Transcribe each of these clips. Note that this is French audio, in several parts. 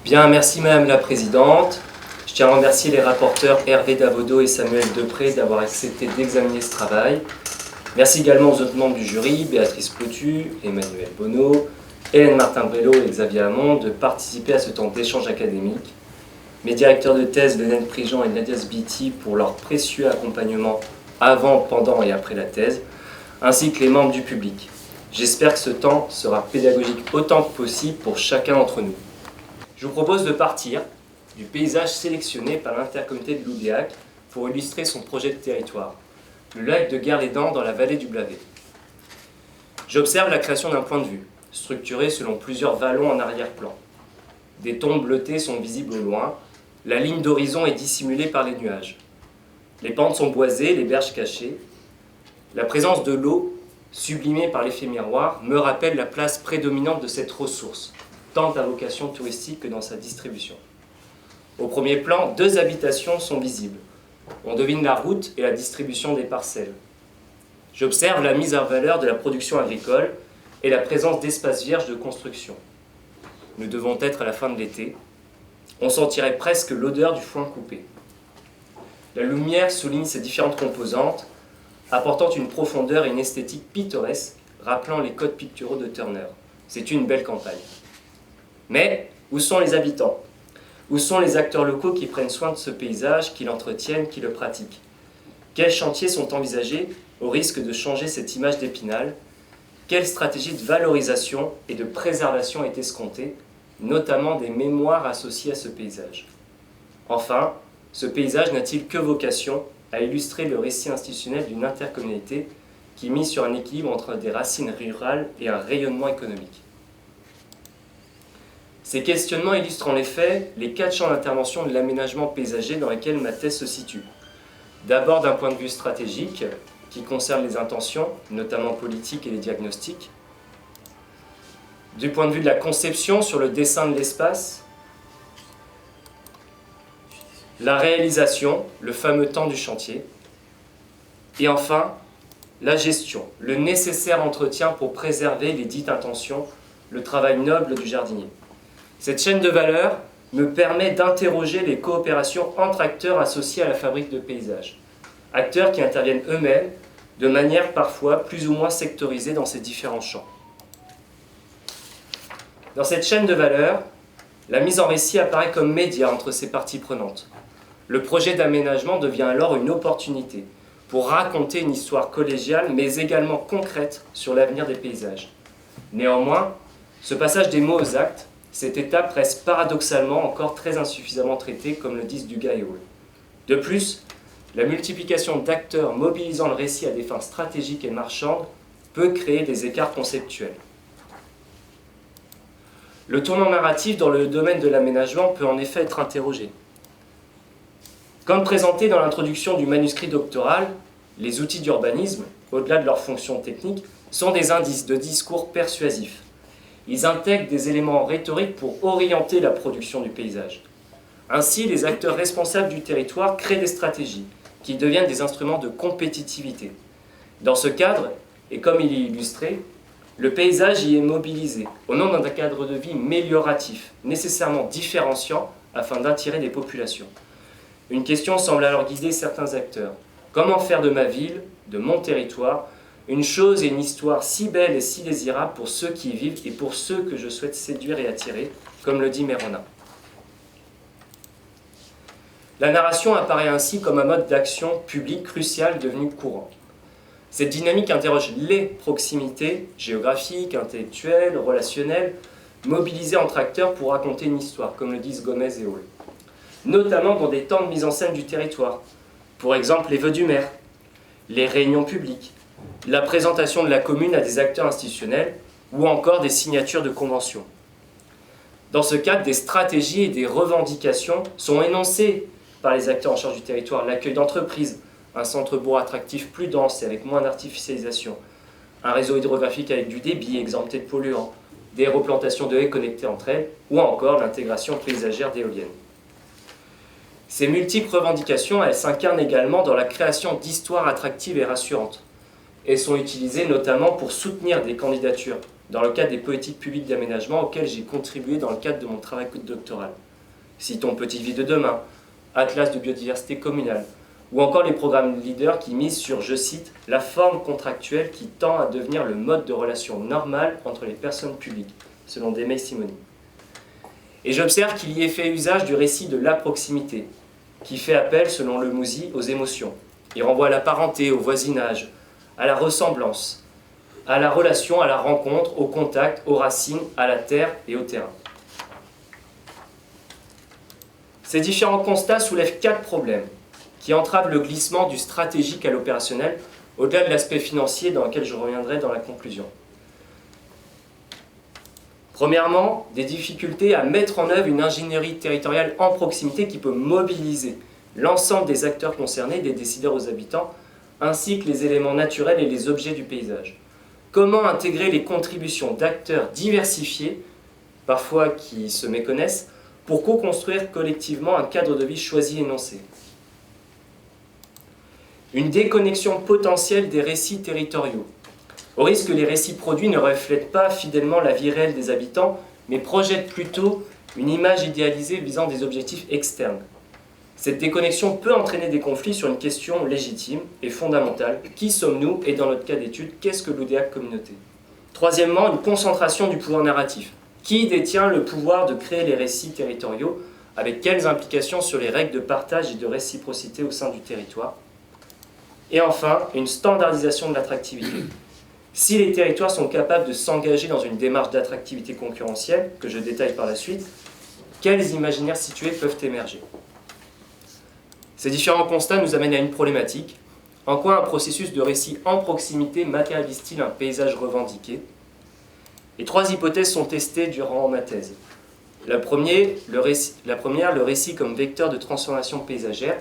Bien, merci Madame la Présidente. Je tiens à remercier les rapporteurs Hervé Davodo et Samuel Depré d'avoir accepté d'examiner ce travail. Merci également aux autres membres du jury, Béatrice Potu, Emmanuel Bonneau, Hélène Martin-Brello et Xavier Hamon, de participer à ce temps d'échange académique. Mes directeurs de thèse, Lénène Prigent et Nadia Sbiti, pour leur précieux accompagnement avant, pendant et après la thèse, ainsi que les membres du public. J'espère que ce temps sera pédagogique autant que possible pour chacun d'entre nous. Je vous propose de partir du paysage sélectionné par l'intercommunauté de Loudéac pour illustrer son projet de territoire, le lac de Guerlédan dans la vallée du Blavet. J'observe la création d'un point de vue, structuré selon plusieurs vallons en arrière-plan. Des tons bleutés sont visibles au loin, la ligne d'horizon est dissimulée par les nuages. Les pentes sont boisées, les berges cachées. La présence de l'eau, sublimée par l'effet miroir, me rappelle la place prédominante de cette ressource, tant à vocation touristique que dans sa distribution. Au premier plan, 2 habitations sont visibles. On devine la route et la distribution des parcelles. J'observe la mise en valeur de la production agricole et la présence d'espaces vierges de construction. Nous devons être à la fin de l'été. On sentirait presque l'odeur du foin coupé. La lumière souligne ces différentes composantes, apportant une profondeur et une esthétique pittoresque, rappelant les codes picturaux de Turner. C'est une belle campagne. Mais où sont les habitants? Où sont les acteurs locaux qui prennent soin de ce paysage, qui l'entretiennent, qui le pratiquent? Quels chantiers sont envisagés au risque de changer cette image d'Épinal? Quelle stratégie de valorisation et de préservation est escomptée, notamment des mémoires associées à ce paysage? Enfin, ce paysage n'a-t-il que vocation à illustrer le récit institutionnel d'une intercommunalité qui mise sur un équilibre entre des racines rurales et un rayonnement économique? Ces questionnements illustrent en effet les 4 champs d'intervention de l'aménagement paysager dans lesquels ma thèse se situe. D'abord d'un point de vue stratégique, qui concerne les intentions, notamment politiques et les diagnostics. Du point de vue de la conception sur le dessin de l'espace, la réalisation, le fameux temps du chantier. Et enfin, la gestion, le nécessaire entretien pour préserver les dites intentions, le travail noble du jardinier. Cette chaîne de valeur me permet d'interroger les coopérations entre acteurs associés à la fabrique de paysages. Acteurs qui interviennent eux-mêmes de manière parfois plus ou moins sectorisée dans ces différents champs. Dans cette chaîne de valeur, la mise en récit apparaît comme média entre ces parties prenantes. Le projet d'aménagement devient alors une opportunité pour raconter une histoire collégiale mais également concrète sur l'avenir des paysages. Néanmoins, ce passage des mots aux actes, cette étape reste paradoxalement encore très insuffisamment traitée, comme le disent Dugas et Hall. De plus, la multiplication d'acteurs mobilisant le récit à des fins stratégiques et marchandes peut créer des écarts conceptuels. Le tournant narratif dans le domaine de l'aménagement peut en effet être interrogé. Comme présenté dans l'introduction du manuscrit doctoral, les outils d'urbanisme, au-delà de leur fonction technique, sont des indices de discours persuasifs. Ils intègrent des éléments rhétoriques pour orienter la production du paysage. Ainsi, les acteurs responsables du territoire créent des stratégies qui deviennent des instruments de compétitivité. Dans ce cadre, et comme il est illustré, le paysage y est mobilisé au nom d'un cadre de vie amélioratif, nécessairement différenciant afin d'attirer des populations. Une question semble alors guider certains acteurs. Comment faire de ma ville, de mon territoire, une chose et une histoire si belle et si désirable pour ceux qui y vivent et pour ceux que je souhaite séduire et attirer, comme le dit Mérona. La narration apparaît ainsi comme un mode d'action public crucial devenu courant. Cette dynamique interroge les proximités géographiques, intellectuelles, relationnelles, mobilisées entre acteurs pour raconter une histoire, comme le disent Gomez et Hall. Notamment dans des temps de mise en scène du territoire. Pour exemple, les vœux du maire, les réunions publiques, la présentation de la commune à des acteurs institutionnels ou encore des signatures de conventions. Dans ce cadre, des stratégies et des revendications sont énoncées par les acteurs en charge du territoire. L'accueil d'entreprises, un centre-bourg attractif plus dense et avec moins d'artificialisation, un réseau hydrographique avec du débit exempté de polluants, des replantations de haies connectées entre elles ou encore l'intégration paysagère d'éoliennes. Ces multiples revendications, elles s'incarnent également dans la création d'histoires attractives et rassurantes. Elles sont utilisées notamment pour soutenir des candidatures dans le cadre des politiques publiques d'aménagement auxquelles j'ai contribué dans le cadre de mon travail doctoral. Citons Petite Ville de demain, Atlas de biodiversité communale, ou encore les programmes leaders qui misent sur, je cite, la forme contractuelle qui tend à devenir le mode de relation normal entre les personnes publiques, selon Demey Simoni. Et j'observe qu'il y est fait usage du récit de la proximité, qui fait appel, selon Le Mouzy, aux émotions. Il renvoie à la parenté, au voisinage, à la ressemblance, à la relation, à la rencontre, au contact, aux racines, à la terre et au terrain. Ces différents constats soulèvent 4 problèmes qui entravent le glissement du stratégique à l'opérationnel, au-delà de l'aspect financier dans lequel je reviendrai dans la conclusion. Premièrement, des difficultés à mettre en œuvre une ingénierie territoriale en proximité qui peut mobiliser l'ensemble des acteurs concernés, des décideurs aux habitants, ainsi que les éléments naturels et les objets du paysage. Comment intégrer les contributions d'acteurs diversifiés, parfois qui se méconnaissent, pour co-construire collectivement un cadre de vie choisi et énoncé. Une déconnexion potentielle des récits territoriaux, au risque que les récits produits ne reflètent pas fidèlement la vie réelle des habitants, mais projettent plutôt une image idéalisée visant des objectifs externes. Cette déconnexion peut entraîner des conflits sur une question légitime et fondamentale. Qui sommes-nous et dans notre cas d'étude, qu'est-ce que l'ODA communauté? Troisièmement, une concentration du pouvoir narratif. Qui détient le pouvoir de créer les récits territoriaux? Avec quelles implications sur les règles de partage et de réciprocité au sein du territoire? Et enfin, une standardisation de l'attractivité. Si les territoires sont capables de s'engager dans une démarche d'attractivité concurrentielle, que je détaille par la suite, quels imaginaires situés peuvent émerger? Ces différents constats nous amènent à une problématique. En quoi un processus de récit en proximité matérialise-t-il un paysage revendiqué? Et 3 hypothèses sont testées durant ma thèse. La première, le récit comme vecteur de transformation paysagère.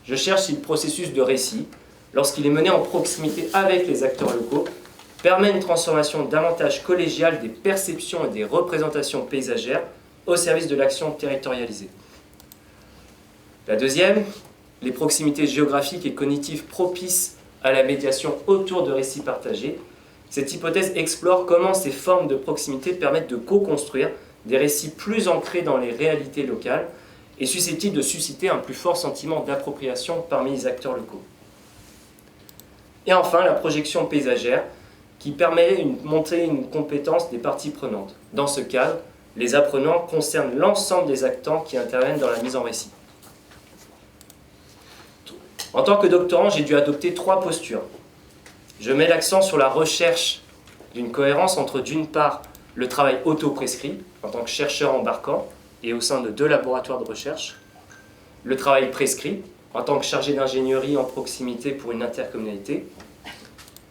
Je cherche si le processus de récit, lorsqu'il est mené en proximité avec les acteurs locaux, permet une transformation davantage collégiale des perceptions et des représentations paysagères au service de l'action territorialisée. La deuxième, les proximités géographiques et cognitives propices à la médiation autour de récits partagés. Cette hypothèse explore comment ces formes de proximité permettent de co-construire des récits plus ancrés dans les réalités locales et susceptibles de susciter un plus fort sentiment d'appropriation parmi les acteurs locaux. Et enfin, la projection paysagère, qui permet de montrer une compétence des parties prenantes. Dans ce cadre, les apprenants concernent l'ensemble des acteurs qui interviennent dans la mise en récit. En tant que doctorant, j'ai dû adopter 3 postures. Je mets l'accent sur la recherche d'une cohérence entre, d'une part, le travail auto-prescrit, en tant que chercheur embarquant, et au sein de 2 laboratoires de recherche, le travail prescrit, en tant que chargé d'ingénierie en proximité pour une intercommunalité,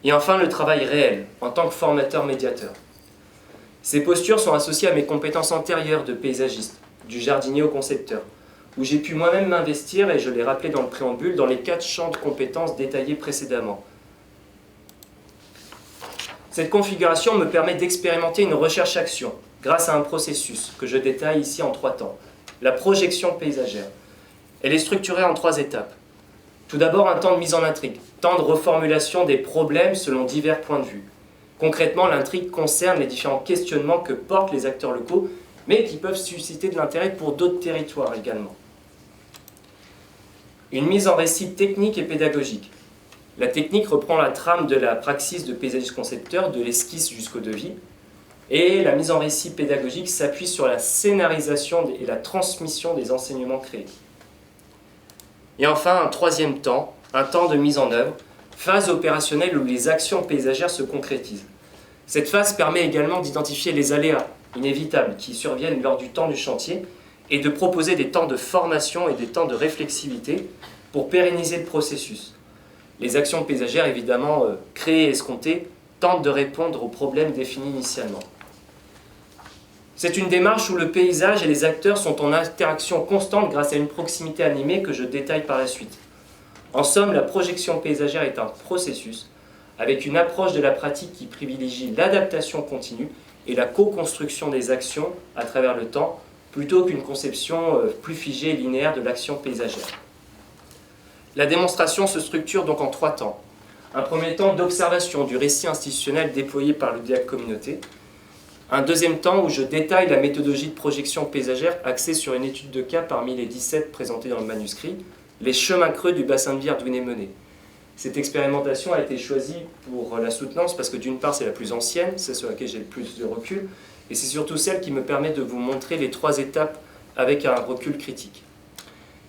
et enfin le travail réel, en tant que formateur-médiateur. Ces postures sont associées à mes compétences antérieures de paysagiste, du jardinier au concepteur, où j'ai pu moi-même m'investir, et je l'ai rappelé dans le préambule, dans les 4 champs de compétences détaillés précédemment. Cette configuration me permet d'expérimenter une recherche-action, grâce à un processus que je détaille ici en 3 temps. La projection paysagère. Elle est structurée en 3 étapes. Tout d'abord, un temps de mise en intrigue, temps de reformulation des problèmes selon divers points de vue. Concrètement, l'intrigue concerne les différents questionnements que portent les acteurs locaux, mais qui peuvent susciter de l'intérêt pour d'autres territoires également. Une mise en récit technique et pédagogique. La technique reprend la trame de la praxis de paysagiste concepteur, de l'esquisse jusqu'au devis, et la mise en récit pédagogique s'appuie sur la scénarisation et la transmission des enseignements créés. Et enfin, un 3e temps, un temps de mise en œuvre, phase opérationnelle où les actions paysagères se concrétisent. Cette phase permet également d'identifier les aléas inévitables qui surviennent lors du temps du chantier et de proposer des temps de formation et des temps de réflexivité pour pérenniser le processus. Les actions paysagères, évidemment créées et escomptées, tentent de répondre aux problèmes définis initialement. C'est une démarche où le paysage et les acteurs sont en interaction constante grâce à une proximité animée que je détaille par la suite. En somme, la projection paysagère est un processus avec une approche de la pratique qui privilégie l'adaptation continue et la co-construction des actions à travers le temps, plutôt qu'une conception plus figée et linéaire de l'action paysagère. La démonstration se structure donc en 3 temps. Un premier temps d'observation du récit institutionnel déployé par le DIAC Communauté, Un deuxième temps où je détaille la méthodologie de projection paysagère axée sur une étude de cas parmi les 17 présentées dans le manuscrit, les chemins creux du bassin de vie ardouinais-Mené. Cette expérimentation a été choisie pour la soutenance parce que d'une part c'est la plus ancienne, c'est sur laquelle j'ai le plus de recul, et c'est surtout celle qui me permet de vous montrer les 3 étapes avec un recul critique.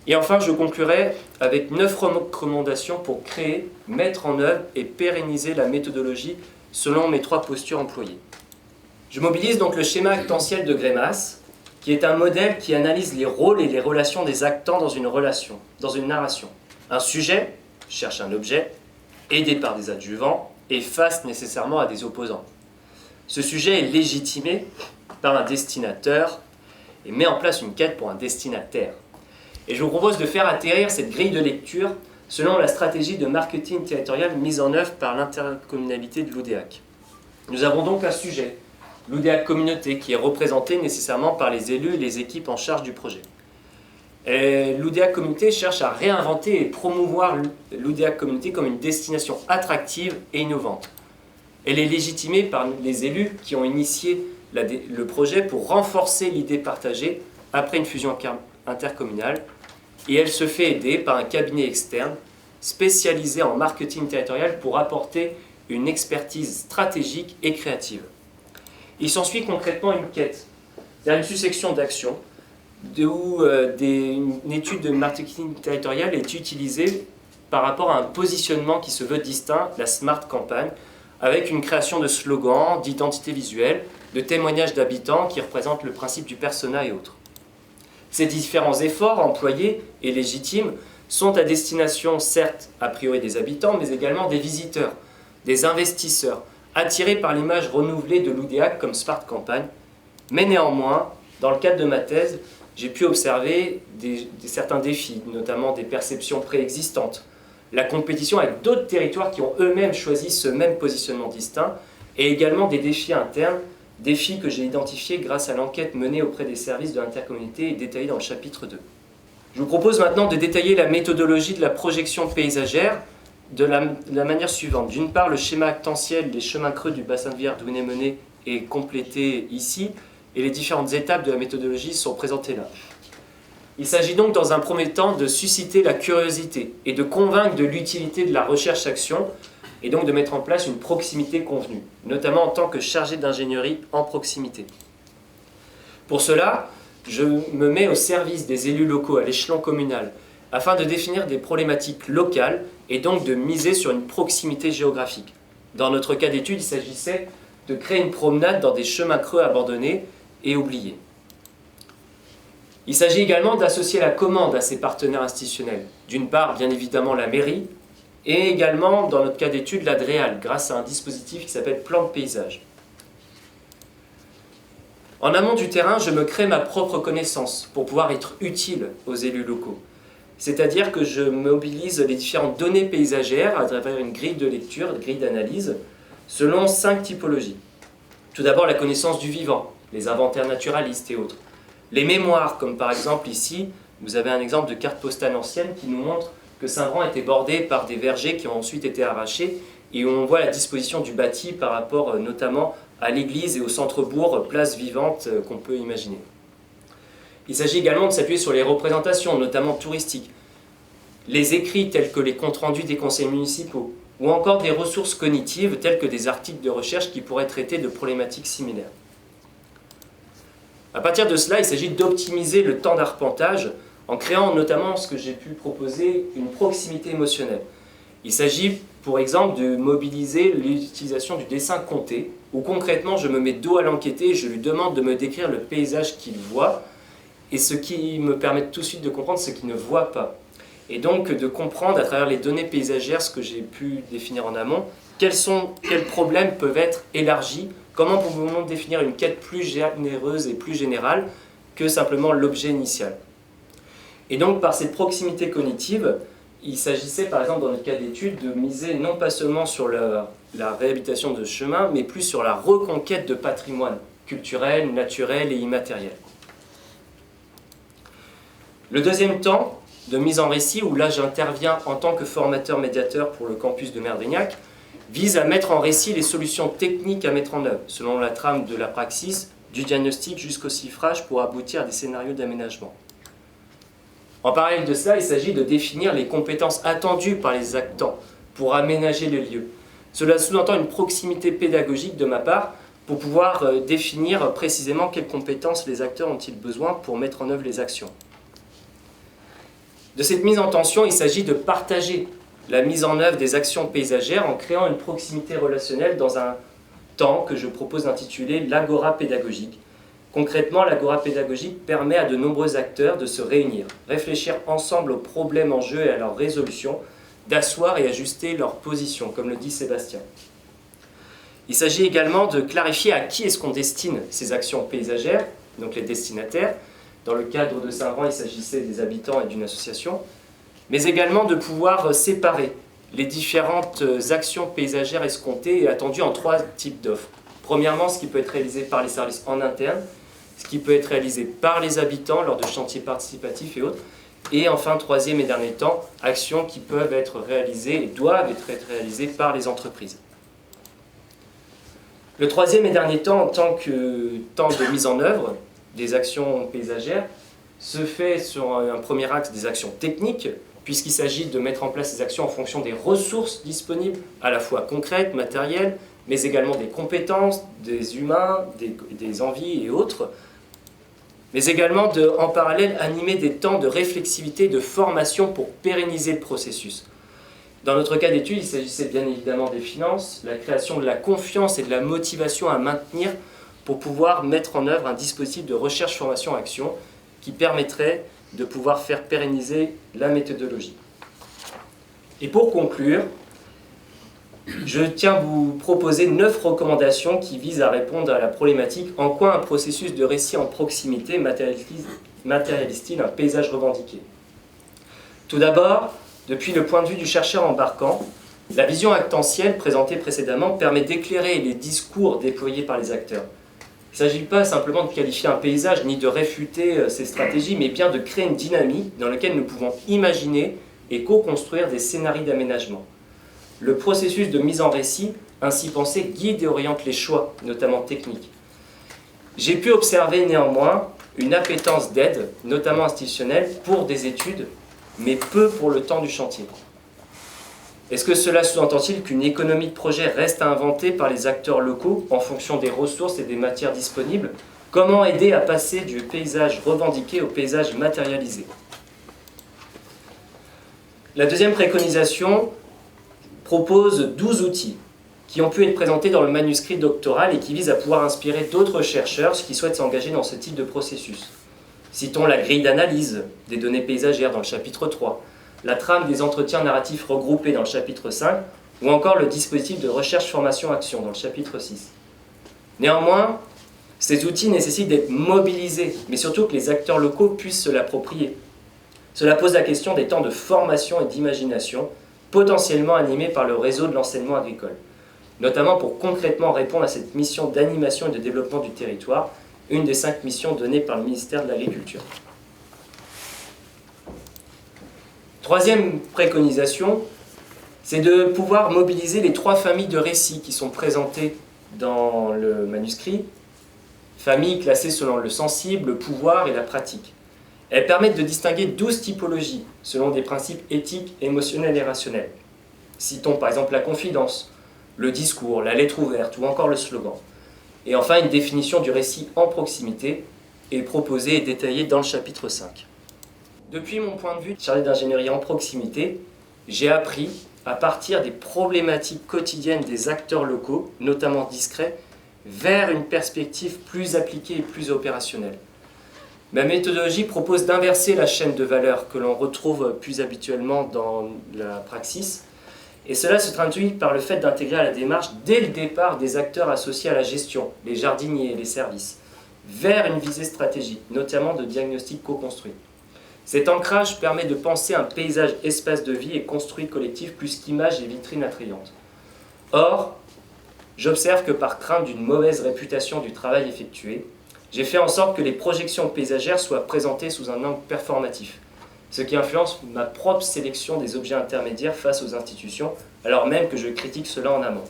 Et enfin, je conclurai avec 9 recommandations pour créer, mettre en œuvre et pérenniser la méthodologie selon mes 3 postures employées. Je mobilise donc le schéma actantiel de Greimas, qui est un modèle qui analyse les rôles et les relations des actants dans une narration. Un sujet cherche un objet, aidé par des adjuvants, et face nécessairement à des opposants. Ce sujet est légitimé par un destinateur et met en place une quête pour un destinataire. Et je vous propose de faire atterrir cette grille de lecture selon la stratégie de marketing territorial mise en œuvre par l'intercommunalité de l'Oudéac. Nous avons donc un sujet, l'Oudéac Communauté, qui est représenté nécessairement par les élus et les équipes en charge du projet. L'Oudéac Communauté cherche à réinventer et promouvoir l'Oudéac Communauté comme une destination attractive et innovante. Elle est légitimée par les élus qui ont initié le projet pour renforcer l'idée partagée après une fusion intercommunale, et elle se fait aider par un cabinet externe spécialisé en marketing territorial pour apporter une expertise stratégique et créative. Il s'ensuit concrètement une quête, c'est-à-dire une succession d'actions où une étude de marketing territorial est utilisée par rapport à un positionnement qui se veut distinct, la Smart Campagne, avec une création de slogans, d'identité visuelle, de témoignages d'habitants qui représentent le principe du persona et autres. Ces différents efforts employés et légitimes sont à destination, certes, a priori des habitants, mais également des visiteurs, des investisseurs, attirés par l'image renouvelée de l'Oudéac comme Smart Campagne. Mais néanmoins, dans le cadre de ma thèse, j'ai pu observer certains défis, notamment des perceptions préexistantes, la compétition avec d'autres territoires qui ont eux-mêmes choisi ce même positionnement distinct, et également des défis internes, défis que j'ai identifiés grâce à l'enquête menée auprès des services de l'intercommunauté et détaillée dans le chapitre 2. Je vous propose maintenant de détailler la méthodologie de la projection paysagère de la manière suivante. D'une part, le schéma actantiel des chemins creux du bassin de vie ardouinais-Mené est complété ici, et les différentes étapes de la méthodologie sont présentées là. Il s'agit donc dans un premier temps de susciter la curiosité et de convaincre de l'utilité de la recherche-action et donc de mettre en place une proximité convenue, notamment en tant que chargé d'ingénierie en proximité. Pour cela, je me mets au service des élus locaux à l'échelon communal afin de définir des problématiques locales et donc de miser sur une proximité géographique. Dans notre cas d'étude, il s'agissait de créer une promenade dans des chemins creux abandonnés et oubliés. Il s'agit également d'associer la commande à ses partenaires institutionnels. D'une part, bien évidemment, la mairie, et également, dans notre cas d'étude, la DREAL, grâce à un dispositif qui s'appelle Plan de paysage. En amont du terrain, je me crée ma propre connaissance pour pouvoir être utile aux élus locaux. C'est-à-dire que je mobilise les différentes données paysagères à travers une grille de lecture, une grille d'analyse, selon 5 typologies. Tout d'abord, la connaissance du vivant, les inventaires naturalistes et autres. Les mémoires, comme par exemple ici, vous avez un exemple de carte postale ancienne qui nous montre que Saint-Bran était bordé par des vergers qui ont ensuite été arrachés et où on voit la disposition du bâti par rapport notamment à l'église et au centre-bourg, place vivante qu'on peut imaginer. Il s'agit également de s'appuyer sur les représentations, notamment touristiques, les écrits tels que les comptes rendus des conseils municipaux, ou encore des ressources cognitives telles que des articles de recherche qui pourraient traiter de problématiques similaires. À partir de cela, il s'agit d'optimiser le temps d'arpentage en créant notamment ce que j'ai pu proposer, une proximité émotionnelle. Il s'agit, pour exemple, de mobiliser l'utilisation du dessin compté, où concrètement je me mets dos à l'enquêté et je lui demande de me décrire le paysage qu'il voit, et ce qui me permet tout de suite de comprendre ce qu'il ne voit pas. Et donc de comprendre à travers les données paysagères, ce que j'ai pu définir en amont, quels problèmes peuvent être élargis, comment pouvons-nous définir une quête plus généreuse et plus générale que simplement l'objet initial. Et donc par cette proximité cognitive, il s'agissait par exemple dans notre cas d'étude de miser non pas seulement sur la réhabilitation de chemins, mais plus sur la reconquête de patrimoine culturel, naturel et immatériel. Le deuxième temps de mise en récit, où là j'interviens en tant que formateur-médiateur pour le campus de Merdrignac, vise à mettre en récit les solutions techniques à mettre en œuvre, selon la trame de la praxis, du diagnostic jusqu'au chiffrage pour aboutir à des scénarios d'aménagement. En parallèle de ça, il s'agit de définir les compétences attendues par les actants pour aménager les lieux. Cela sous-entend une proximité pédagogique de ma part pour pouvoir définir précisément quelles compétences les acteurs ont-ils besoin pour mettre en œuvre les actions. De cette mise en tension, il s'agit de partager la mise en œuvre des actions paysagères en créant une proximité relationnelle dans un temps que je propose d'intituler l'agora pédagogique. Concrètement, l'agora pédagogique permet à de nombreux acteurs de se réunir, réfléchir ensemble aux problèmes en jeu et à leur résolution, d'asseoir et ajuster leur position, comme le dit Sébastien. Il s'agit également de clarifier à qui est-ce qu'on destine ces actions paysagères, donc les destinataires. Dans le cadre de Saint-Roch, il s'agissait des habitants et d'une association, mais également de pouvoir séparer les différentes actions paysagères escomptées et attendues en 3 types d'offres. Premièrement, ce qui peut être réalisé par les services en interne, ce qui peut être réalisé par les habitants lors de chantiers participatifs et autres, et enfin, troisième et dernier temps, actions qui peuvent être réalisées et doivent être réalisées par les entreprises. Le troisième et dernier temps, en tant que temps de mise en œuvre des actions paysagères, se fait sur un premier axe des actions techniques, puisqu'il s'agit de mettre en place ces actions en fonction des ressources disponibles, à la fois concrètes, matérielles, mais également des compétences, des humains, des envies et autres, mais également en parallèle animer des temps de réflexivité, de formation pour pérenniser le processus. Dans notre cas d'étude, il s'agissait bien évidemment des finances, la création de la confiance et de la motivation à maintenir pour pouvoir mettre en œuvre un dispositif de recherche, formation, action qui permettrait de pouvoir faire pérenniser la méthodologie. Et pour conclure, je tiens à vous proposer 9 recommandations qui visent à répondre à la problématique en quoi un processus de récit en proximité matérialise-t-il un paysage revendiqué. Tout d'abord, depuis le point de vue du chercheur embarquant, la vision actantielle présentée précédemment permet d'éclairer les discours déployés par les acteurs. Il ne s'agit pas simplement de qualifier un paysage ni de réfuter ses stratégies, mais bien de créer une dynamique dans laquelle nous pouvons imaginer et co-construire des scénarios d'aménagement. Le processus de mise en récit, ainsi pensé, guide et oriente les choix, notamment techniques. J'ai pu observer néanmoins une appétence d'aide, notamment institutionnelle, pour des études, mais peu pour le temps du chantier. Est-ce que cela sous-entend-il qu'une économie de projet reste à inventer par les acteurs locaux en fonction des ressources et des matières disponibles? Comment aider à passer du paysage revendiqué au paysage matérialisé? La deuxième préconisation propose 12 outils qui ont pu être présentés dans le manuscrit doctoral et qui visent à pouvoir inspirer d'autres chercheurs qui souhaitent s'engager dans ce type de processus. Citons la grille d'analyse des données paysagères dans le chapitre 3, la trame des entretiens narratifs regroupés dans le chapitre 5, ou encore le dispositif de recherche-formation-action dans le chapitre 6. Néanmoins, ces outils nécessitent d'être mobilisés, mais surtout que les acteurs locaux puissent se l'approprier. Cela pose la question des temps de formation et d'imagination, potentiellement animés par le réseau de l'enseignement agricole, notamment pour concrètement répondre à cette mission d'animation et de développement du territoire, une des 5 missions données par le ministère de l'Agriculture. Troisième préconisation, c'est de pouvoir mobiliser les 3 familles de récits qui sont présentées dans le manuscrit, familles classées selon le sensible, le pouvoir et la pratique. Elles permettent de distinguer 12 typologies selon des principes éthiques, émotionnels et rationnels. Citons par exemple la confidence, le discours, la lettre ouverte ou encore le slogan. Et enfin, une définition du récit en proximité est proposée et détaillée dans le chapitre 5. Depuis mon point de vue chargé d'ingénierie en proximité, j'ai appris à partir des problématiques quotidiennes des acteurs locaux, notamment discrets, vers une perspective plus appliquée et plus opérationnelle. Ma méthodologie propose d'inverser la chaîne de valeur que l'on retrouve plus habituellement dans la praxis, et cela se traduit par le fait d'intégrer à la démarche dès le départ des acteurs associés à la gestion, les jardiniers et les services, vers une visée stratégique, notamment de diagnostic co-construit. Cet ancrage permet de penser un paysage espace de vie et construit collectif plus qu'image et vitrine attrayante. Or, j'observe que par crainte d'une mauvaise réputation du travail effectué, j'ai fait en sorte que les projections paysagères soient présentées sous un angle performatif. ce qui influence ma propre sélection des objets intermédiaires face aux institutions, alors même que je critique cela en amont.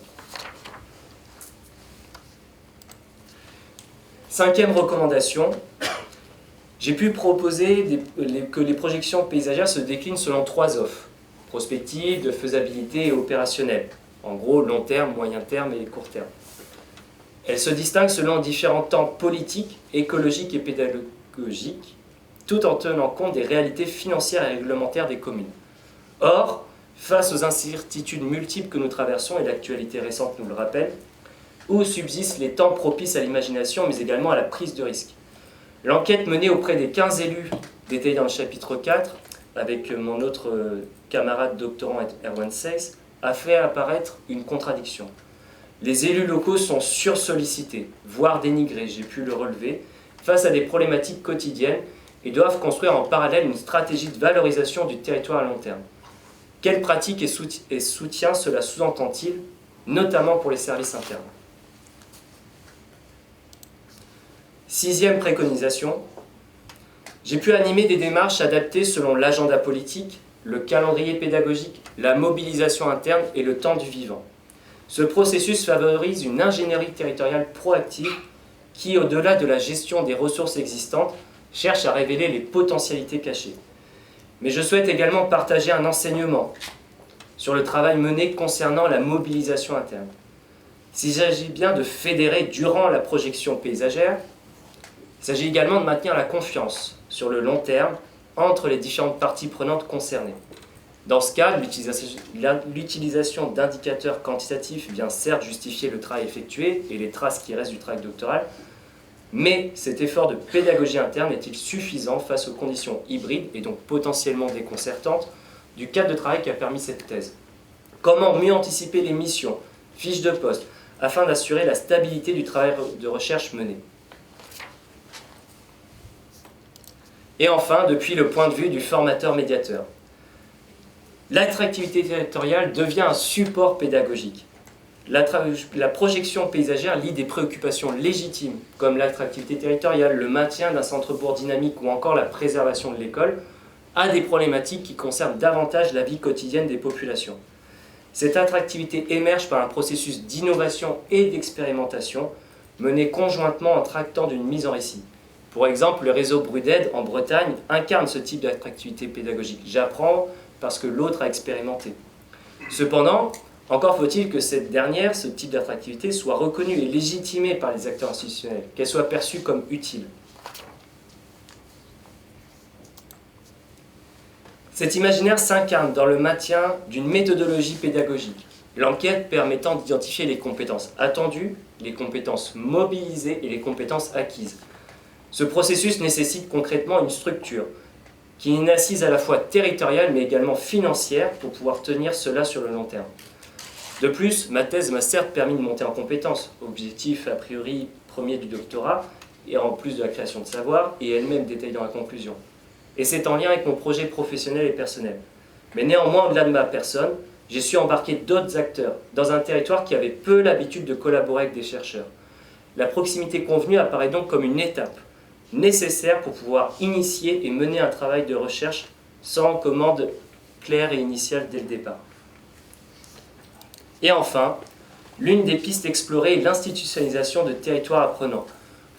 Cinquième recommandation, j'ai pu proposer que les projections paysagères se déclinent selon 3 offres: prospective, de faisabilité et opérationnelle. En gros, long terme, moyen terme et court terme. Elles se distinguent selon différents temps politiques, écologiques et pédagogiques, tout en tenant compte des réalités financières et réglementaires des communes. Or, face aux incertitudes multiples que nous traversons, et l'actualité récente nous le rappelle, où subsistent les temps propices à l'imagination, mais également à la prise de risque. L'enquête menée auprès des 15 élus, détaillée dans le chapitre 4, avec mon autre camarade doctorant Erwan Seyss, a fait apparaître une contradiction. Les élus locaux sont sursollicités, voire dénigrés, j'ai pu le relever, face à des problématiques quotidiennes et doivent construire en parallèle une stratégie de valorisation du territoire à long terme. Quelles pratiques et soutien cela sous-entend-il, notamment pour les services internes? 6e préconisation, j'ai pu animer des démarches adaptées selon l'agenda politique, le calendrier pédagogique, la mobilisation interne et le temps du vivant. Ce processus favorise une ingénierie territoriale proactive qui, au-delà de la gestion des ressources existantes, cherche à révéler les potentialités cachées. Mais je souhaite également partager un enseignement sur le travail mené concernant la mobilisation interne. S'il s'agit bien de fédérer durant la projection paysagère, il s'agit également de maintenir la confiance sur le long terme entre les différentes parties prenantes concernées. Dans ce cas, l'utilisation d'indicateurs quantitatifs vient certes justifier le travail effectué et les traces qui restent du travail doctoral, mais cet effort de pédagogie interne est-il suffisant face aux conditions hybrides et donc potentiellement déconcertantes du cadre de travail qui a permis cette thèse? Comment mieux anticiper les missions, fiches de poste, afin d'assurer la stabilité du travail de recherche mené? Et enfin, depuis le point de vue du formateur-médiateur, l'attractivité territoriale devient un support pédagogique. La projection paysagère lie des préoccupations légitimes, comme l'attractivité territoriale, le maintien d'un centre-bourg dynamique ou encore la préservation de l'école, à des problématiques qui concernent davantage la vie quotidienne des populations. Cette attractivité émerge par un processus d'innovation et d'expérimentation mené conjointement en tractant d'une mise en récit. Pour exemple, le réseau Bruded en Bretagne incarne ce type d'attractivité pédagogique. J'apprends parce que l'autre a expérimenté. Cependant, encore faut-il que cette dernière, ce type d'attractivité, soit reconnue et légitimée par les acteurs institutionnels, qu'elle soit perçue comme utile. Cet imaginaire s'incarne dans le maintien d'une méthodologie pédagogique, l'enquête permettant d'identifier les compétences attendues, les compétences mobilisées et les compétences acquises. Ce processus nécessite concrètement une structure qui est une assise à la fois territoriale mais également financière pour pouvoir tenir cela sur le long terme. De plus, ma thèse m'a certes permis de monter en compétences, objectif a priori premier du doctorat, et en plus de la création de savoir, et elle-même détaillée dans la conclusion. Et c'est en lien avec mon projet professionnel et personnel. Mais néanmoins, au-delà de ma personne, j'ai su embarquer d'autres acteurs dans un territoire qui avait peu l'habitude de collaborer avec des chercheurs. La proximité convenue apparaît donc comme une étape nécessaire pour pouvoir initier et mener un travail de recherche sans commande claire et initiale dès le départ. Et enfin, l'une des pistes explorées est l'institutionnalisation de territoires apprenants,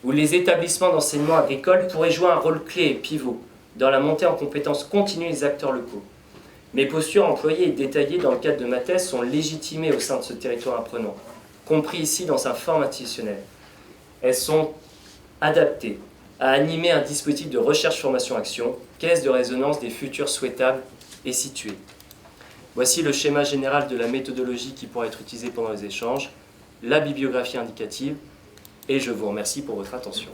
où les établissements d'enseignement agricole pourraient jouer un rôle clé et pivot dans la montée en compétences continue des acteurs locaux. Mes postures employées et détaillées dans le cadre de ma thèse sont légitimées au sein de ce territoire apprenant, compris ici dans sa forme institutionnelle. Elles sont adaptées à animer un dispositif de recherche-formation-action, caisse de résonance des futurs souhaitables et situés. Voici le schéma général de la méthodologie qui pourra être utilisée pendant les échanges, la bibliographie indicative, et je vous remercie pour votre attention.